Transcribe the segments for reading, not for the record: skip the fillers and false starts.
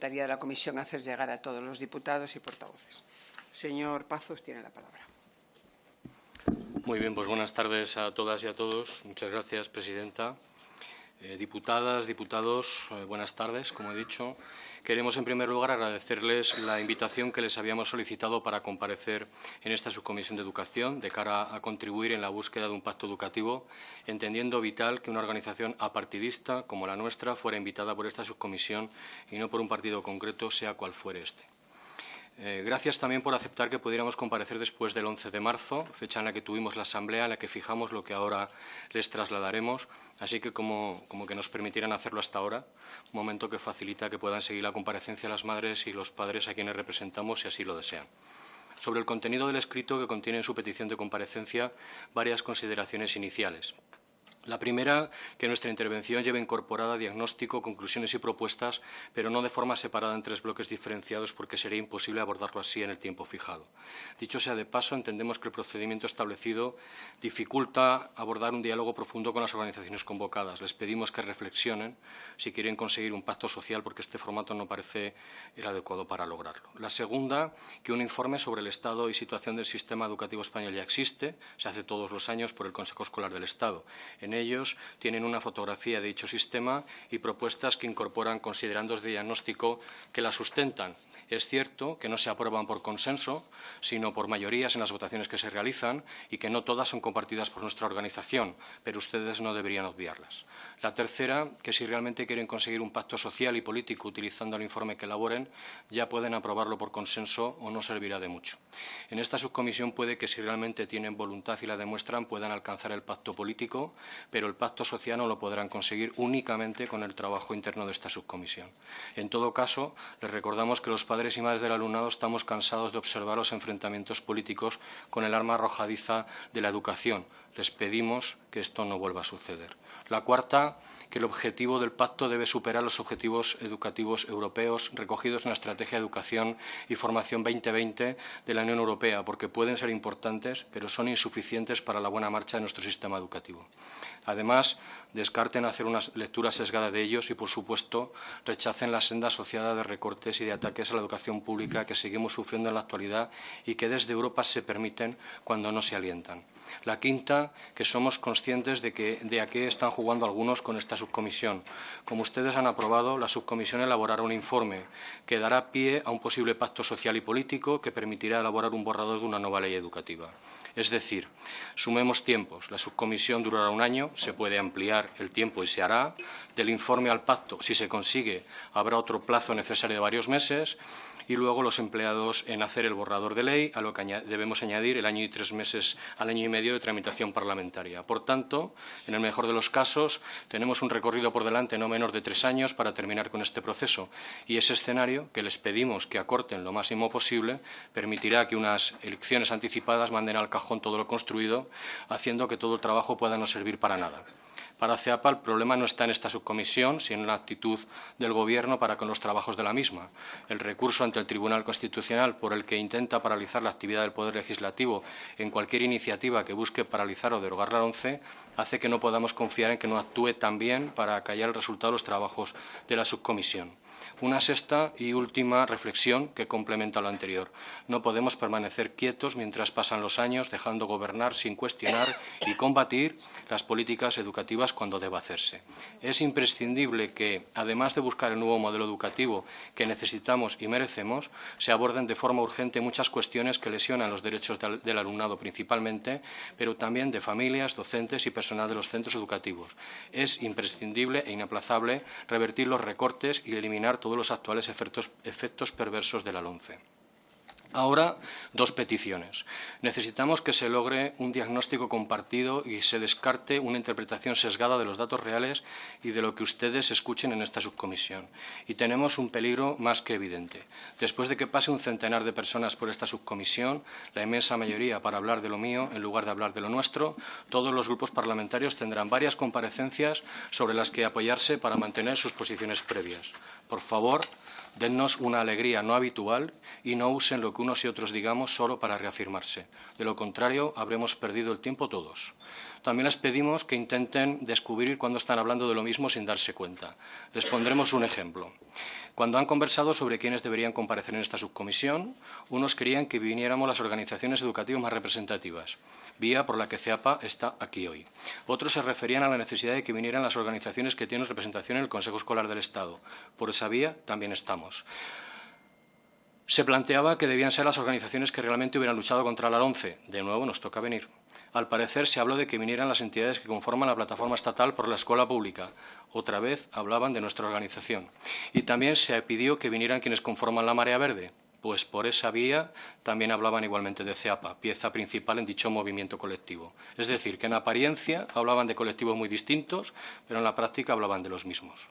tarea de la comisión hacer llegar a todos los diputados y portavoces. Señor Pazos, tiene la palabra. Muy bien, pues buenas tardes a todas y a todos. Muchas gracias, presidenta. Diputadas, diputados, buenas tardes, como he dicho. Queremos, en primer lugar, agradecerles la invitación que les habíamos solicitado para comparecer en esta subcomisión de educación de cara a contribuir en la búsqueda de un pacto educativo, entendiendo vital que una organización apartidista como la nuestra fuera invitada por esta subcomisión y no por un partido concreto, sea cual fuere este. Gracias también por aceptar que pudiéramos comparecer después del 11 de marzo, fecha en la que tuvimos la asamblea, en la que fijamos lo que ahora les trasladaremos, así que como que nos permitieran hacerlo hasta ahora, un momento que facilita que puedan seguir la comparecencia las madres y los padres a quienes representamos, si así lo desean. Sobre el contenido del escrito que contiene en su petición de comparecencia, varias consideraciones iniciales. La primera, que nuestra intervención lleve incorporada diagnóstico, conclusiones y propuestas, pero no de forma separada en tres bloques diferenciados, porque sería imposible abordarlo así en el tiempo fijado. Dicho sea de paso, entendemos que el procedimiento establecido dificulta abordar un diálogo profundo con las organizaciones convocadas. Les pedimos que reflexionen si quieren conseguir un pacto social, porque este formato no parece el adecuado para lograrlo. La segunda, que un informe sobre el estado y situación del sistema educativo español ya existe, se hace todos los años por el Consejo Escolar del Estado. En ellos tienen una fotografía de dicho sistema y propuestas que incorporan considerandos de diagnóstico que la sustentan. Es cierto que no se aprueban por consenso, sino por mayorías en las votaciones que se realizan y que no todas son compartidas por nuestra organización, pero ustedes no deberían obviarlas. La tercera, que si realmente quieren conseguir un pacto social y político utilizando el informe que elaboren, ya pueden aprobarlo por consenso o no servirá de mucho. En esta subcomisión puede que si realmente tienen voluntad y la demuestran puedan alcanzar el pacto político, pero el pacto social no lo podrán conseguir únicamente con el trabajo interno de esta subcomisión. En todo caso, les recordamos que los padres y madres del alumnado estamos cansados de observar los enfrentamientos políticos con el arma arrojadiza de la educación. Les pedimos que esto no vuelva a suceder. La cuarta, que el objetivo del pacto debe superar los objetivos educativos europeos recogidos en la Estrategia de Educación y Formación 2020 de la Unión Europea, porque pueden ser importantes, pero son insuficientes para la buena marcha de nuestro sistema educativo. Además, descarten hacer una lectura sesgada de ellos y, por supuesto, rechacen la senda asociada de recortes y de ataques a la educación pública que seguimos sufriendo en la actualidad y que desde Europa se permiten cuando no se alientan. La quinta, que somos conscientes de a qué están jugando algunos con esta subcomisión. Como ustedes han aprobado, la subcomisión elaborará un informe que dará pie a un posible pacto social y político que permitirá elaborar un borrador de una nueva ley educativa. Es decir, sumemos tiempos. La subcomisión durará un año, se puede ampliar el tiempo y se hará. Del informe al pacto, si se consigue, habrá otro plazo necesario de varios meses. Y luego los empleados en hacer el borrador de ley, a lo que debemos añadir el año y 3 meses al año y medio de tramitación parlamentaria. Por tanto, en el mejor de los casos, tenemos un recorrido por delante no menor de 3 años para terminar con este proceso. Y ese escenario, que les pedimos que acorten lo máximo posible, permitirá que unas elecciones anticipadas manden al cajón todo lo construido, haciendo que todo el trabajo pueda no servir para nada. Para CEAPA el problema no está en esta subcomisión, sino en la actitud del Gobierno para con los trabajos de la misma. El recurso ante el Tribunal Constitucional por el que intenta paralizar la actividad del Poder Legislativo en cualquier iniciativa que busque paralizar o derogar la LOMCE hace que no podamos confiar en que no actúe también para acallar el resultado de los trabajos de la subcomisión. Una sexta y última reflexión que complementa lo anterior. No podemos permanecer quietos mientras pasan los años, dejando gobernar sin cuestionar y combatir las políticas educativas cuando deba hacerse. Es imprescindible que, además de buscar el nuevo modelo educativo que necesitamos y merecemos, se aborden de forma urgente muchas cuestiones que lesionan los derechos del alumnado principalmente, pero también de familias, docentes y personal de los centros educativos. Es imprescindible e inaplazable revertir los recortes y eliminar todos los actuales efectos perversos de la LOMCE. Ahora, dos peticiones. Necesitamos que se logre un diagnóstico compartido y se descarte una interpretación sesgada de los datos reales y de lo que ustedes escuchen en esta subcomisión. Y tenemos un peligro más que evidente. Después de que pase un centenar de personas por esta subcomisión, la inmensa mayoría para hablar de lo mío en lugar de hablar de lo nuestro, todos los grupos parlamentarios tendrán varias comparecencias sobre las que apoyarse para mantener sus posiciones previas. Por favor, Dennos una alegría no habitual y no usen lo que unos y otros digamos solo para reafirmarse. De lo contrario, habremos perdido el tiempo todos. También les pedimos que intenten descubrir cuando están hablando de lo mismo sin darse cuenta. Les pondremos un ejemplo. Cuando han conversado sobre quiénes deberían comparecer en esta subcomisión, unos querían que viniéramos las organizaciones educativas más representativas, vía por la que CEAPA está aquí hoy. Otros se referían a la necesidad de que vinieran las organizaciones que tienen representación en el Consejo Escolar del Estado. Por esa vía también estamos. Se planteaba que debían ser las organizaciones que realmente hubieran luchado contra la LOMCE. De nuevo, nos toca venir. Al parecer, se habló de que vinieran las entidades que conforman la plataforma estatal por la escuela pública. Otra vez hablaban de nuestra organización. Y también se pidió que vinieran quienes conforman la Marea Verde. Pues por esa vía también hablaban igualmente de CEAPA, pieza principal en dicho movimiento colectivo. Es decir, que en apariencia hablaban de colectivos muy distintos, pero en la práctica hablaban de los mismos.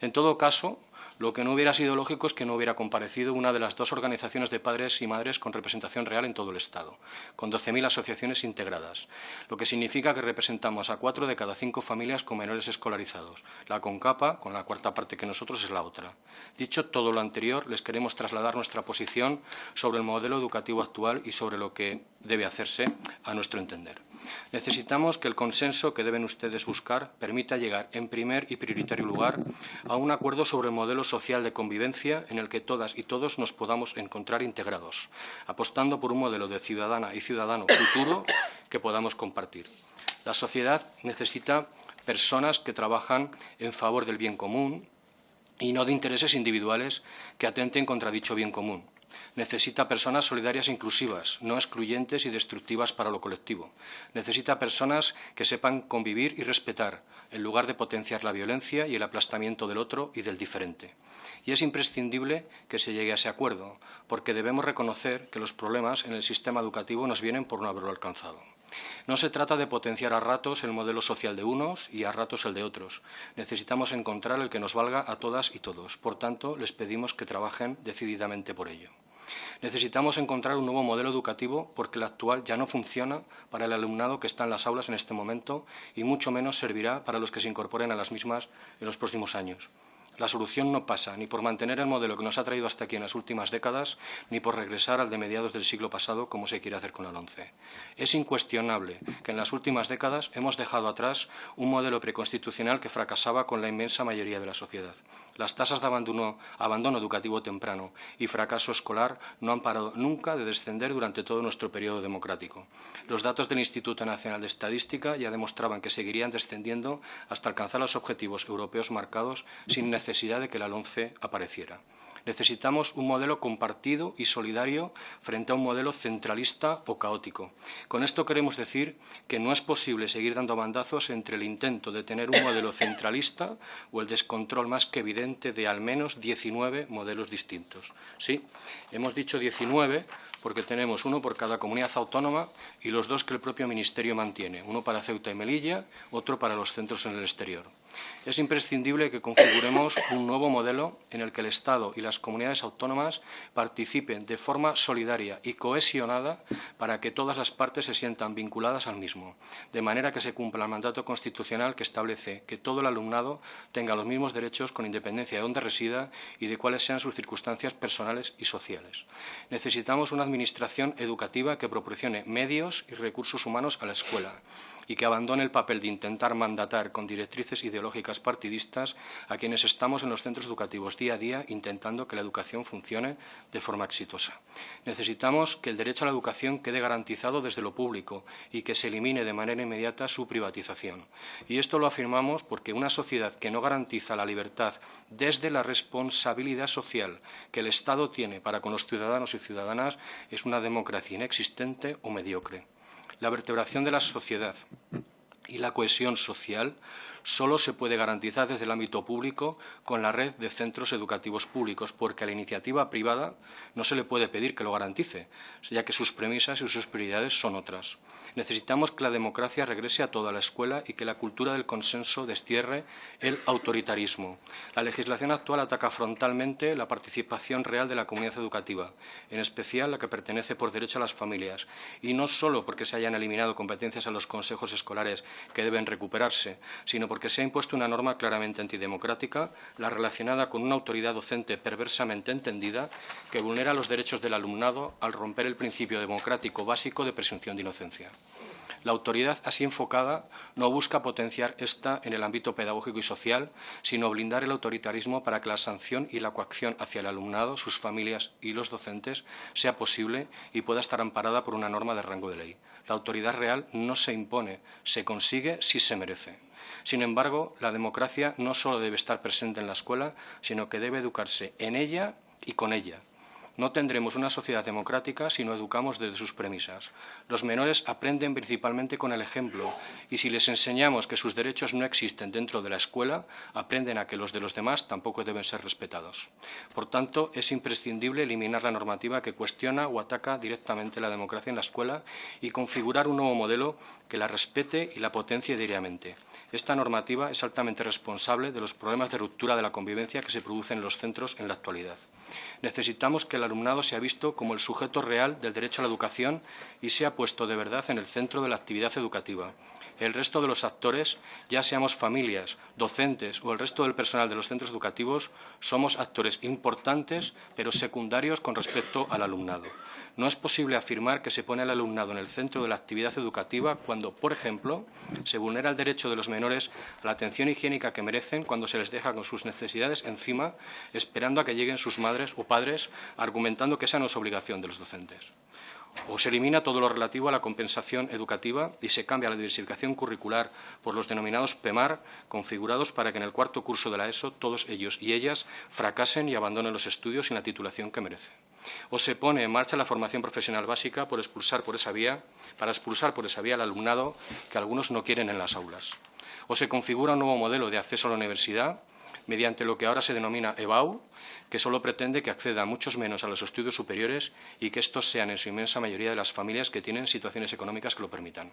En todo caso, lo que no hubiera sido lógico es que no hubiera comparecido una de las dos organizaciones de padres y madres con representación real en todo el Estado, con 12.000 asociaciones integradas, lo que significa que representamos a 4 de cada 5 familias con menores escolarizados. La CONCAPA, con la cuarta parte que nosotros, es la otra. Dicho todo lo anterior, les queremos trasladar nuestra posición sobre el modelo educativo actual y sobre lo que debe hacerse a nuestro entender. Necesitamos que el consenso que deben ustedes buscar permita llegar en primer y prioritario lugar a un acuerdo sobre el modelo social de convivencia en el que todas y todos nos podamos encontrar integrados, apostando por un modelo de ciudadana y ciudadano futuro que podamos compartir. La sociedad necesita personas que trabajan en favor del bien común y no de intereses individuales que atenten contra dicho bien común. Necesita personas solidarias e inclusivas, no excluyentes y destructivas para lo colectivo. Necesita personas que sepan convivir y respetar, en lugar de potenciar la violencia y el aplastamiento del otro y del diferente. Y es imprescindible que se llegue a ese acuerdo, porque debemos reconocer que los problemas en el sistema educativo nos vienen por no haberlo alcanzado. No se trata de potenciar a ratos el modelo social de unos y a ratos el de otros. Necesitamos encontrar el que nos valga a todas y todos. Por tanto, les pedimos que trabajen decididamente por ello. Necesitamos encontrar un nuevo modelo educativo porque el actual ya no funciona para el alumnado que está en las aulas en este momento y mucho menos servirá para los que se incorporen a las mismas en los próximos años. La solución no pasa ni por mantener el modelo que nos ha traído hasta aquí en las últimas décadas, ni por regresar al de mediados del siglo pasado, como se quiere hacer con la LOMCE. Es incuestionable que en las últimas décadas hemos dejado atrás un modelo preconstitucional que fracasaba con la inmensa mayoría de la sociedad. Las tasas de abandono educativo temprano y fracaso escolar no han parado nunca de descender durante todo nuestro periodo democrático. Los datos del Instituto Nacional de Estadística ya demostraban que seguirían descendiendo hasta alcanzar los objetivos europeos marcados sin necesidad de que la LOMCE apareciera. Necesitamos un modelo compartido y solidario frente a un modelo centralista o caótico. Con esto queremos decir que no es posible seguir dando bandazos entre el intento de tener un modelo centralista o el descontrol más que evidente de al menos 19 modelos distintos. Sí, hemos dicho 19 porque tenemos uno por cada comunidad autónoma y los dos que el propio Ministerio mantiene, uno para Ceuta y Melilla, otro para los centros en el exterior. Es imprescindible que configuremos un nuevo modelo en el que el Estado y las comunidades autónomas participen de forma solidaria y cohesionada para que todas las partes se sientan vinculadas al mismo, de manera que se cumpla el mandato constitucional que establece que todo el alumnado tenga los mismos derechos con independencia de dónde resida y de cuáles sean sus circunstancias personales y sociales. Necesitamos una administración educativa que proporcione medios y recursos humanos a la escuela y que abandone el papel de intentar mandatar con directrices ideológicas partidistas a quienes estamos en los centros educativos día a día intentando que la educación funcione de forma exitosa. Necesitamos que el derecho a la educación quede garantizado desde lo público y que se elimine de manera inmediata su privatización. Y esto lo afirmamos porque una sociedad que no garantiza la libertad desde la responsabilidad social que el Estado tiene para con los ciudadanos y ciudadanas es una democracia inexistente o mediocre. La vertebración de la sociedad y la cohesión social solo se puede garantizar desde el ámbito público con la red de centros educativos públicos, porque a la iniciativa privada no se le puede pedir que lo garantice, ya que sus premisas y sus prioridades son otras. Necesitamos que la democracia regrese a toda la escuela y que la cultura del consenso destierre el autoritarismo. La legislación actual ataca frontalmente la participación real de la comunidad educativa, en especial la que pertenece por derecho a las familias, y no solo porque se hayan eliminado competencias a los consejos escolares que deben recuperarse, sino porque porque se ha impuesto una norma claramente antidemocrática, la relacionada con una autoridad docente perversamente entendida que vulnera los derechos del alumnado al romper el principio democrático básico de presunción de inocencia. La autoridad así enfocada no busca potenciar esta en el ámbito pedagógico y social, sino blindar el autoritarismo para que la sanción y la coacción hacia el alumnado, sus familias y los docentes sea posible y pueda estar amparada por una norma de rango de ley. La autoridad real no se impone, se consigue si se merece. Sin embargo, la democracia no solo debe estar presente en la escuela, sino que debe educarse en ella y con ella. No tendremos una sociedad democrática si no educamos desde sus premisas. Los menores aprenden principalmente con el ejemplo y si les enseñamos que sus derechos no existen dentro de la escuela, aprenden a que los de los demás tampoco deben ser respetados. Por tanto, es imprescindible eliminar la normativa que cuestiona o ataca directamente la democracia en la escuela y configurar un nuevo modelo que la respete y la potencie diariamente. Esta normativa es altamente responsable de los problemas de ruptura de la convivencia que se producen en los centros en la actualidad. Necesitamos que el alumnado sea visto como el sujeto real del derecho a la educación y sea puesto de verdad en el centro de la actividad educativa. El resto de los actores, ya seamos familias, docentes o el resto del personal de los centros educativos, somos actores importantes pero secundarios con respecto al alumnado. No es posible afirmar que se pone al alumnado en el centro de la actividad educativa cuando, por ejemplo, se vulnera el derecho de los menores a la atención higiénica que merecen cuando se les deja con sus necesidades encima, esperando a que lleguen sus madres o padres, argumentando que esa no es obligación de los docentes. O se elimina todo lo relativo a la compensación educativa y se cambia la diversificación curricular por los denominados PEMAR, configurados para que en el cuarto curso de la ESO todos ellos y ellas fracasen y abandonen los estudios sin la titulación que merecen. O se pone en marcha la formación profesional básica para expulsar por esa vía al alumnado que algunos no quieren en las aulas. O se configura un nuevo modelo de acceso a la universidad mediante lo que ahora se denomina EBAU, que solo pretende que accedan muchos menos a los estudios superiores y que estos sean en su inmensa mayoría de las familias que tienen situaciones económicas que lo permitan.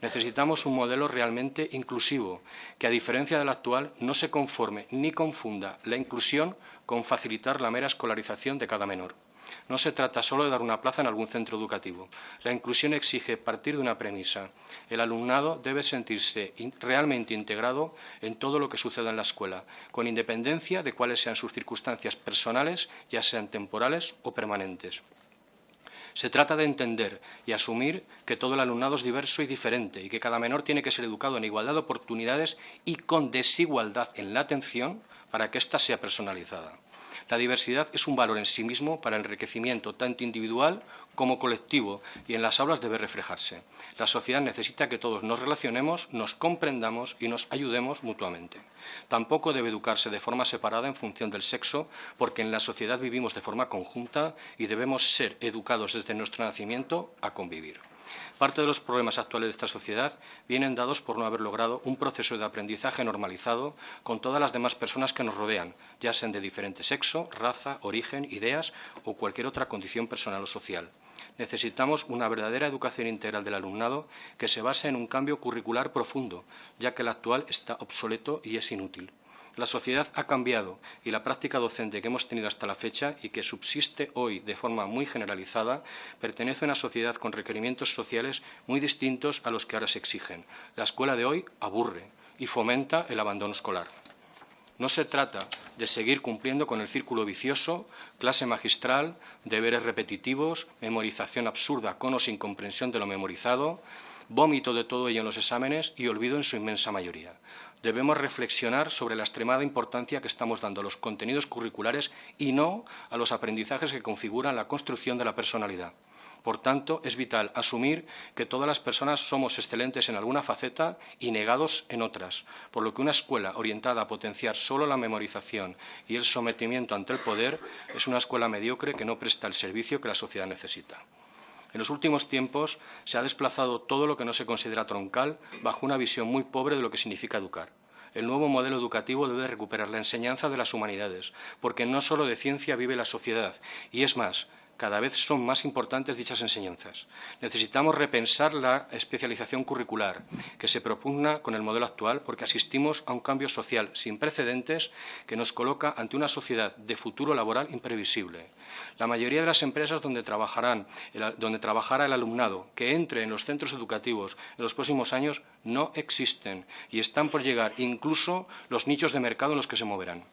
Necesitamos un modelo realmente inclusivo, que a diferencia del actual no se conforme ni confunda la inclusión con facilitar la mera escolarización de cada menor. No se trata solo de dar una plaza en algún centro educativo. La inclusión exige partir de una premisa. El alumnado debe sentirse realmente integrado en todo lo que suceda en la escuela, con independencia de cuáles sean sus circunstancias personales, ya sean temporales o permanentes. Se trata de entender y asumir que todo el alumnado es diverso y diferente y que cada menor tiene que ser educado en igualdad de oportunidades y con desigualdad en la atención para que ésta sea personalizada. La diversidad es un valor en sí mismo para el enriquecimiento tanto individual como colectivo y en las aulas debe reflejarse. La sociedad necesita que todos nos relacionemos, nos comprendamos y nos ayudemos mutuamente. Tampoco debe educarse de forma separada en función del sexo, porque en la sociedad vivimos de forma conjunta y debemos ser educados desde nuestro nacimiento a convivir. Parte de los problemas actuales de esta sociedad vienen dados por no haber logrado un proceso de aprendizaje normalizado con todas las demás personas que nos rodean, ya sean de diferente sexo, raza, origen, ideas o cualquier otra condición personal o social. Necesitamos una verdadera educación integral del alumnado que se base en un cambio curricular profundo, ya que el actual está obsoleto y es inútil. La sociedad ha cambiado y la práctica docente que hemos tenido hasta la fecha y que subsiste hoy de forma muy generalizada pertenece a una sociedad con requerimientos sociales muy distintos a los que ahora se exigen. La escuela de hoy aburre y fomenta el abandono escolar. No se trata de seguir cumpliendo con el círculo vicioso, clase magistral, deberes repetitivos, memorización absurda con o sin comprensión de lo memorizado, vómito de todo ello en los exámenes y olvido en su inmensa mayoría. Debemos reflexionar sobre la extremada importancia que estamos dando a los contenidos curriculares y no a los aprendizajes que configuran la construcción de la personalidad. Por tanto, es vital asumir que todas las personas somos excelentes en alguna faceta y negados en otras, por lo que una escuela orientada a potenciar solo la memorización y el sometimiento ante el poder es una escuela mediocre que no presta el servicio que la sociedad necesita. En los últimos tiempos se ha desplazado todo lo que no se considera troncal bajo una visión muy pobre de lo que significa educar. El nuevo modelo educativo debe recuperar la enseñanza de las humanidades, porque no solo de ciencia vive la sociedad, y es más, cada vez son más importantes dichas enseñanzas. Necesitamos repensar la especialización curricular que se propugna con el modelo actual porque asistimos a un cambio social sin precedentes que nos coloca ante una sociedad de futuro laboral imprevisible. La mayoría de las empresas donde trabajará el alumnado que entre en los centros educativos en los próximos años no existen y están por llegar incluso los nichos de mercado en los que se moverán.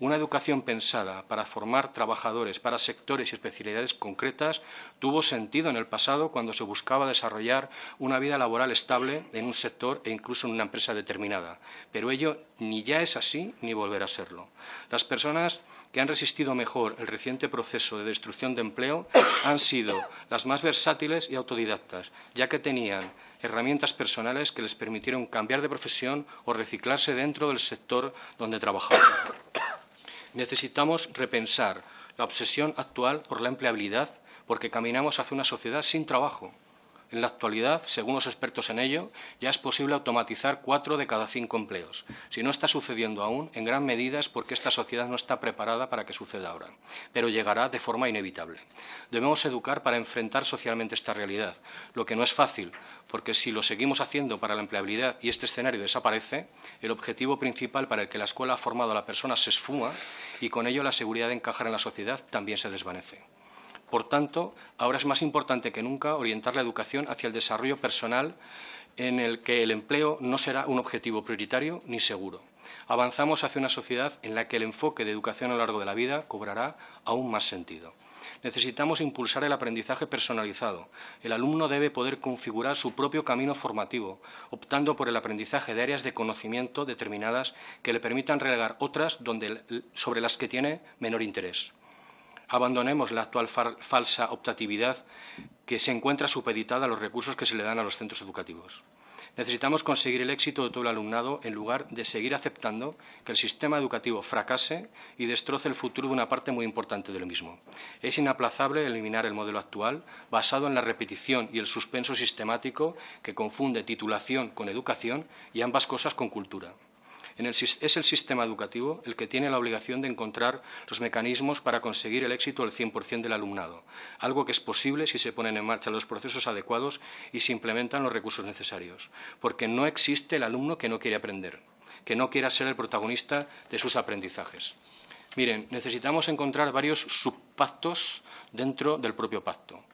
Una educación pensada para formar trabajadores para sectores y especialidades concretas tuvo sentido en el pasado cuando se buscaba desarrollar una vida laboral estable en un sector e incluso en una empresa determinada. Pero ello ni ya es así ni volverá a serlo. Las personas que han resistido mejor el reciente proceso de destrucción de empleo han sido las más versátiles y autodidactas, ya que tenían herramientas personales que les permitieron cambiar de profesión o reciclarse dentro del sector donde trabajaban. Necesitamos repensar la obsesión actual por la empleabilidad porque caminamos hacia una sociedad sin trabajo. En la actualidad, según los expertos en ello, ya es posible automatizar 4 de cada 5 empleos. Si no está sucediendo aún, en gran medida es porque esta sociedad no está preparada para que suceda ahora, pero llegará de forma inevitable. Debemos educar para enfrentar socialmente esta realidad, lo que no es fácil, porque si lo seguimos haciendo para la empleabilidad y este escenario desaparece, el objetivo principal para el que la escuela ha formado a la persona se esfuma y con ello la seguridad de encajar en la sociedad también se desvanece. Por tanto, ahora es más importante que nunca orientar la educación hacia el desarrollo personal en el que el empleo no será un objetivo prioritario ni seguro. Avanzamos hacia una sociedad en la que el enfoque de educación a lo largo de la vida cobrará aún más sentido. Necesitamos impulsar el aprendizaje personalizado. El alumno debe poder configurar su propio camino formativo, optando por el aprendizaje de áreas de conocimiento determinadas que le permitan relegar otras sobre las que tiene menor interés. Abandonemos la actual falsa optatividad que se encuentra supeditada a los recursos que se le dan a los centros educativos. Necesitamos conseguir el éxito de todo el alumnado en lugar de seguir aceptando que el sistema educativo fracase y destroce el futuro de una parte muy importante del mismo. Es inaplazable eliminar el modelo actual basado en la repetición y el suspenso sistemático que confunde titulación con educación y ambas cosas con cultura. Es el sistema educativo el que tiene la obligación de encontrar los mecanismos para conseguir el éxito del 100% del alumnado, algo que es posible si se ponen en marcha los procesos adecuados y se implementan los recursos necesarios, porque no existe el alumno que no quiere aprender, que no quiera ser el protagonista de sus aprendizajes. Miren, necesitamos encontrar varios subpactos dentro del propio pacto.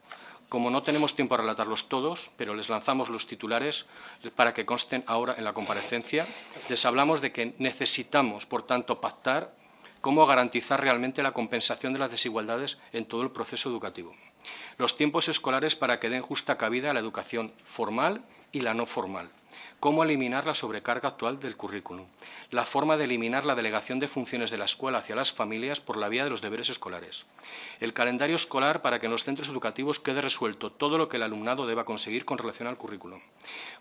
Como no tenemos tiempo a relatarlos todos, pero les lanzamos los titulares para que consten ahora en la comparecencia, les hablamos de que necesitamos, por tanto, pactar cómo garantizar realmente la compensación de las desigualdades en todo el proceso educativo. Los tiempos escolares para que den justa cabida a la educación formal y la no formal. Cómo eliminar la sobrecarga actual del currículum. La forma de eliminar la delegación de funciones de la escuela hacia las familias por la vía de los deberes escolares. El calendario escolar para que en los centros educativos quede resuelto todo lo que el alumnado deba conseguir con relación al currículum.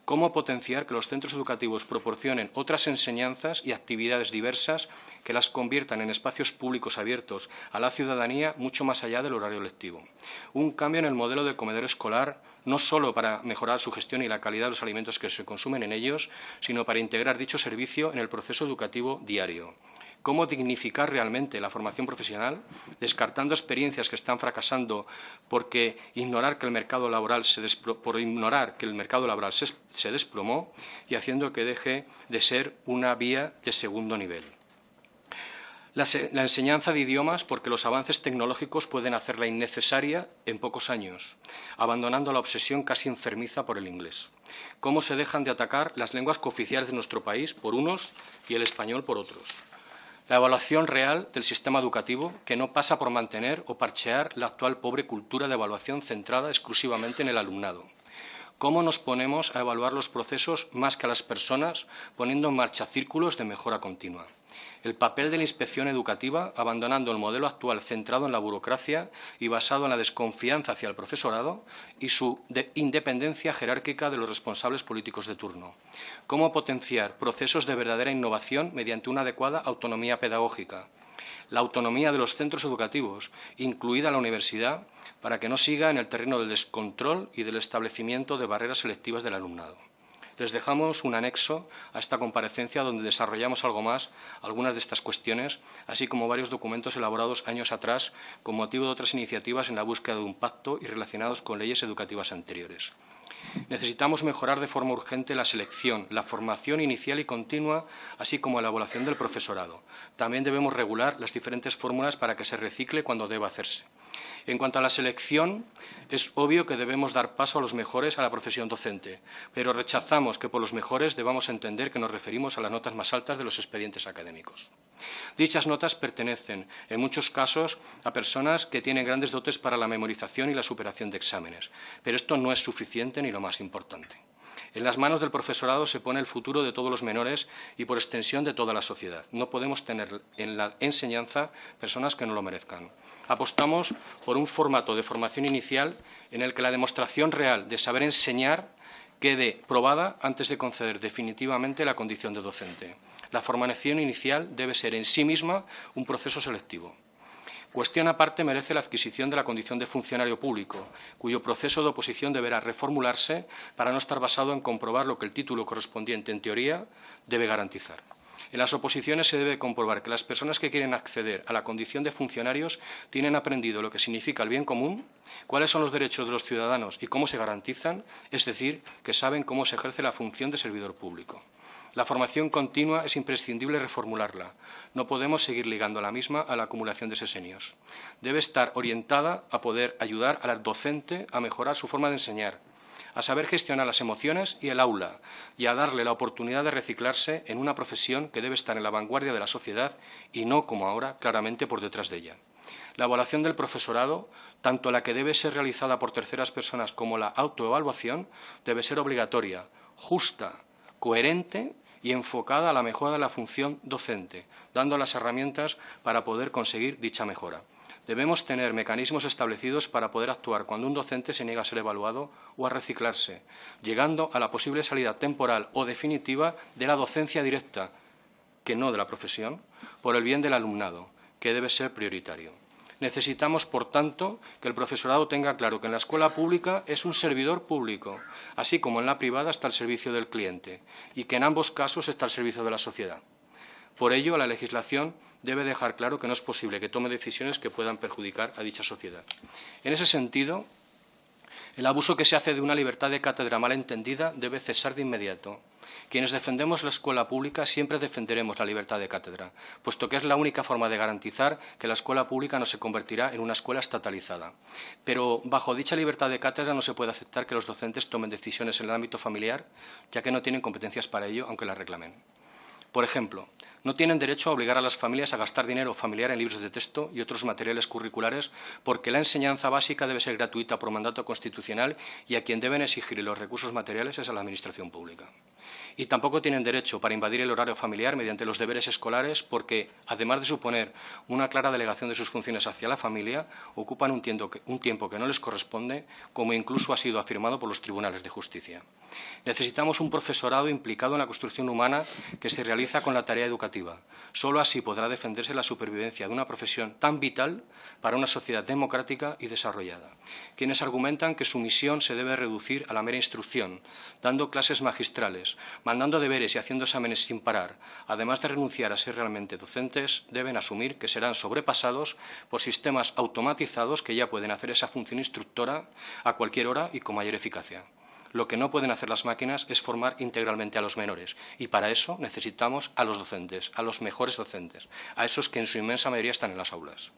Cómo potenciar que los centros educativos proporcionen otras enseñanzas y actividades diversas que las conviertan en espacios públicos abiertos a la ciudadanía mucho más allá del horario lectivo. Un cambio en el modelo del comedor escolar, no solo para mejorar su gestión y la calidad de los alimentos que se consumen en ellos, sino para integrar dicho servicio en el proceso educativo diario. Cómo dignificar realmente la formación profesional, descartando experiencias que están fracasando por ignorar que el mercado laboral se desplomó y haciendo que deje de ser una vía de segundo nivel. La enseñanza de idiomas, porque los avances tecnológicos pueden hacerla innecesaria en pocos años, abandonando la obsesión casi enfermiza por el inglés. Cómo se dejan de atacar las lenguas cooficiales de nuestro país por unos y el español por otros. La evaluación real del sistema educativo, que no pasa por mantener o parchear la actual pobre cultura de evaluación centrada exclusivamente en el alumnado. ¿Cómo nos ponemos a evaluar los procesos más que a las personas, poniendo en marcha círculos de mejora continua? El papel de la inspección educativa, abandonando el modelo actual centrado en la burocracia y basado en la desconfianza hacia el profesorado y su independencia jerárquica de los responsables políticos de turno. Cómo potenciar procesos de verdadera innovación mediante una adecuada autonomía pedagógica. La autonomía de los centros educativos, incluida la universidad, para que no siga en el terreno del descontrol y del establecimiento de barreras selectivas del alumnado. Les dejamos un anexo a esta comparecencia donde desarrollamos algo más algunas de estas cuestiones, así como varios documentos elaborados años atrás con motivo de otras iniciativas en la búsqueda de un pacto y relacionados con leyes educativas anteriores. Necesitamos mejorar de forma urgente la selección, la formación inicial y continua, así como la evaluación del profesorado. También debemos regular las diferentes fórmulas para que se recicle cuando deba hacerse. En cuanto a la selección, es obvio que debemos dar paso a los mejores a la profesión docente, pero rechazamos que por los mejores debamos entender que nos referimos a las notas más altas de los expedientes académicos. Dichas notas pertenecen, en muchos casos, a personas que tienen grandes dotes para la memorización y la superación de exámenes, pero esto no es suficiente ni lo más importante. En las manos del profesorado se pone el futuro de todos los menores y, por extensión, de toda la sociedad. No podemos tener en la enseñanza personas que no lo merezcan. Apostamos por un formato de formación inicial en el que la demostración real de saber enseñar quede probada antes de conceder definitivamente la condición de docente. La formación inicial debe ser en sí misma un proceso selectivo. Cuestión aparte merece la adquisición de la condición de funcionario público, cuyo proceso de oposición deberá reformularse para no estar basado en comprobar lo que el título correspondiente, en teoría, debe garantizar. En las oposiciones se debe comprobar que las personas que quieren acceder a la condición de funcionarios tienen aprendido lo que significa el bien común, cuáles son los derechos de los ciudadanos y cómo se garantizan, es decir, que saben cómo se ejerce la función de servidor público. La formación continua es imprescindible reformularla. No podemos seguir ligando la misma a la acumulación de sesenios. Debe estar orientada a poder ayudar al docente a mejorar su forma de enseñar, a saber gestionar las emociones y el aula, y a darle la oportunidad de reciclarse en una profesión que debe estar en la vanguardia de la sociedad y no, como ahora, claramente por detrás de ella. La evaluación del profesorado, tanto la que debe ser realizada por terceras personas como la autoevaluación, debe ser obligatoria, justa, coherente y enfocada a la mejora de la función docente, dando las herramientas para poder conseguir dicha mejora. Debemos tener mecanismos establecidos para poder actuar cuando un docente se niega a ser evaluado o a reciclarse, llegando a la posible salida temporal o definitiva de la docencia directa, que no de la profesión, por el bien del alumnado, que debe ser prioritario. Necesitamos, por tanto, que el profesorado tenga claro que en la escuela pública es un servidor público, así como en la privada está el servicio del cliente, y que en ambos casos está el servicio de la sociedad. Por ello, la legislación debe dejar claro que no es posible que tome decisiones que puedan perjudicar a dicha sociedad. En ese sentido, el abuso que se hace de una libertad de cátedra mal entendida debe cesar de inmediato. Quienes defendemos la escuela pública siempre defenderemos la libertad de cátedra, puesto que es la única forma de garantizar que la escuela pública no se convertirá en una escuela estatalizada. Pero bajo dicha libertad de cátedra no se puede aceptar que los docentes tomen decisiones en el ámbito familiar, ya que no tienen competencias para ello, aunque las reclamen. Por ejemplo, no tienen derecho a obligar a las familias a gastar dinero familiar en libros de texto y otros materiales curriculares porque la enseñanza básica debe ser gratuita por mandato constitucional y a quien deben exigir los recursos materiales es a la Administración pública. Y tampoco tienen derecho para invadir el horario familiar mediante los deberes escolares porque, además de suponer una clara delegación de sus funciones hacia la familia, ocupan un tiempo que no les corresponde, como incluso ha sido afirmado por los tribunales de justicia. Necesitamos un profesorado implicado en la construcción humana que se realiza con la tarea educativa. Solo así podrá defenderse la supervivencia de una profesión tan vital para una sociedad democrática y desarrollada. Quienes argumentan que su misión se debe reducir a la mera instrucción, dando clases magistrales, mandando deberes y haciendo exámenes sin parar, además de renunciar a ser realmente docentes, deben asumir que serán sobrepasados por sistemas automatizados que ya pueden hacer esa función instructora a cualquier hora y con mayor eficacia. Lo que no pueden hacer las máquinas es formar integralmente a los menores y para eso necesitamos a los docentes, a los mejores docentes, a esos que en su inmensa mayoría están en las aulas.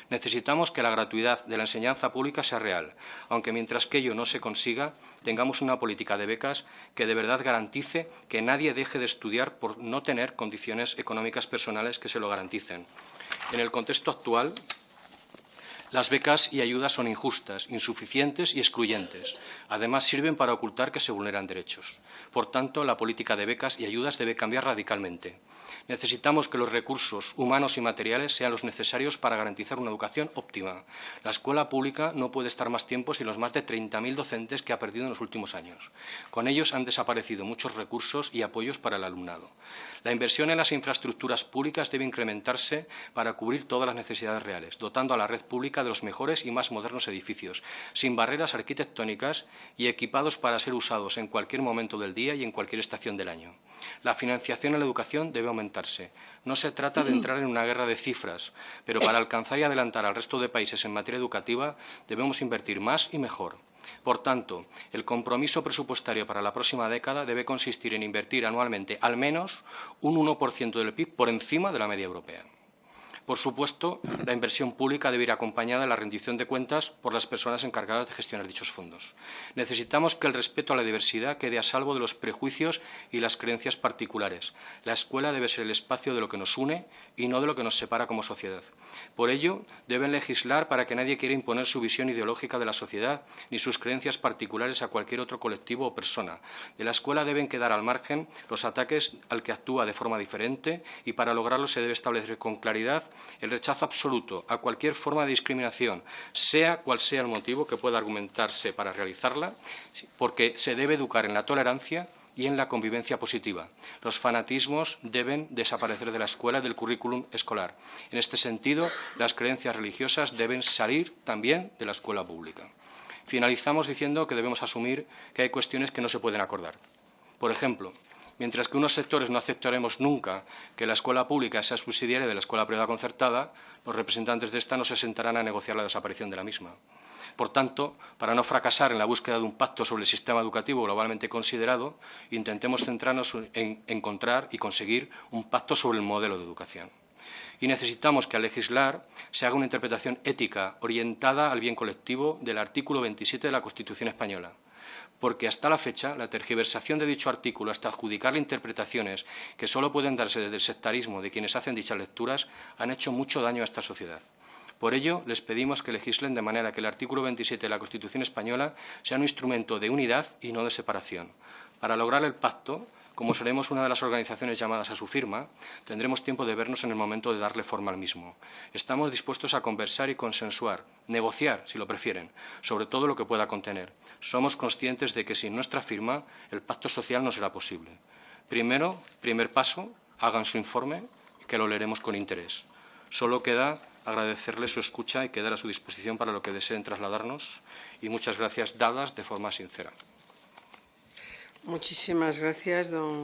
Necesitamos que la gratuidad de la enseñanza pública sea real, aunque mientras que ello no se consiga, tengamos una política de becas que de verdad garantice que nadie deje de estudiar por no tener condiciones económicas personales que se lo garanticen. En el contexto actual, las becas y ayudas son injustas, insuficientes y excluyentes. Además, sirven para ocultar que se vulneran derechos. Por tanto, la política de becas y ayudas debe cambiar radicalmente. Necesitamos que los recursos humanos y materiales sean los necesarios para garantizar una educación óptima. La escuela pública no puede estar más tiempo sin los más de 30.000 docentes que ha perdido en los últimos años. Con ellos han desaparecido muchos recursos y apoyos para el alumnado. La inversión en las infraestructuras públicas debe incrementarse para cubrir todas las necesidades reales, dotando a la red pública cerca de los mejores y más modernos edificios, sin barreras arquitectónicas y equipados para ser usados en cualquier momento del día y en cualquier estación del año. La financiación en la educación debe aumentarse. No se trata de entrar en una guerra de cifras, pero para alcanzar y adelantar al resto de países en materia educativa debemos invertir más y mejor. Por tanto, el compromiso presupuestario para la próxima década debe consistir en invertir anualmente al menos un 1% del PIB por encima de la media europea. Por supuesto, la inversión pública debe ir acompañada de la rendición de cuentas por las personas encargadas de gestionar dichos fondos. Necesitamos que el respeto a la diversidad quede a salvo de los prejuicios y las creencias particulares. La escuela debe ser el espacio de lo que nos une y no de lo que nos separa como sociedad. Por ello, deben legislar para que nadie quiera imponer su visión ideológica de la sociedad ni sus creencias particulares a cualquier otro colectivo o persona. De la escuela deben quedar al margen los ataques al que actúa de forma diferente y para lograrlo se debe establecer con claridad el rechazo absoluto a cualquier forma de discriminación, sea cual sea el motivo que pueda argumentarse para realizarla, porque se debe educar en la tolerancia y en la convivencia positiva. Los fanatismos deben desaparecer de la escuela y del currículum escolar. En este sentido, las creencias religiosas deben salir también de la escuela pública. Finalizamos diciendo que debemos asumir que hay cuestiones que no se pueden acordar. Por ejemplo, mientras que unos sectores no aceptaremos nunca que la escuela pública sea subsidiaria de la escuela privada concertada, los representantes de esta no se sentarán a negociar la desaparición de la misma. Por tanto, para no fracasar en la búsqueda de un pacto sobre el sistema educativo globalmente considerado, intentemos centrarnos en encontrar y conseguir un pacto sobre el modelo de educación. Y necesitamos que al legislar se haga una interpretación ética orientada al bien colectivo del artículo 27 de la Constitución española, porque hasta la fecha la tergiversación de dicho artículo hasta adjudicarle interpretaciones que solo pueden darse desde el sectarismo de quienes hacen dichas lecturas han hecho mucho daño a esta sociedad. Por ello, les pedimos que legislen de manera que el artículo 27 de la Constitución española sea un instrumento de unidad y no de separación. Para lograr el pacto, como seremos una de las organizaciones llamadas a su firma, tendremos tiempo de vernos en el momento de darle forma al mismo. Estamos dispuestos a conversar y consensuar, negociar, si lo prefieren, sobre todo lo que pueda contener. Somos conscientes de que sin nuestra firma el pacto social no será posible. Primer paso, hagan su informe, que lo leeremos con interés. Solo queda agradecerles su escucha y quedar a su disposición para lo que deseen trasladarnos. Y muchas gracias dadas de forma sincera. Muchísimas gracias, don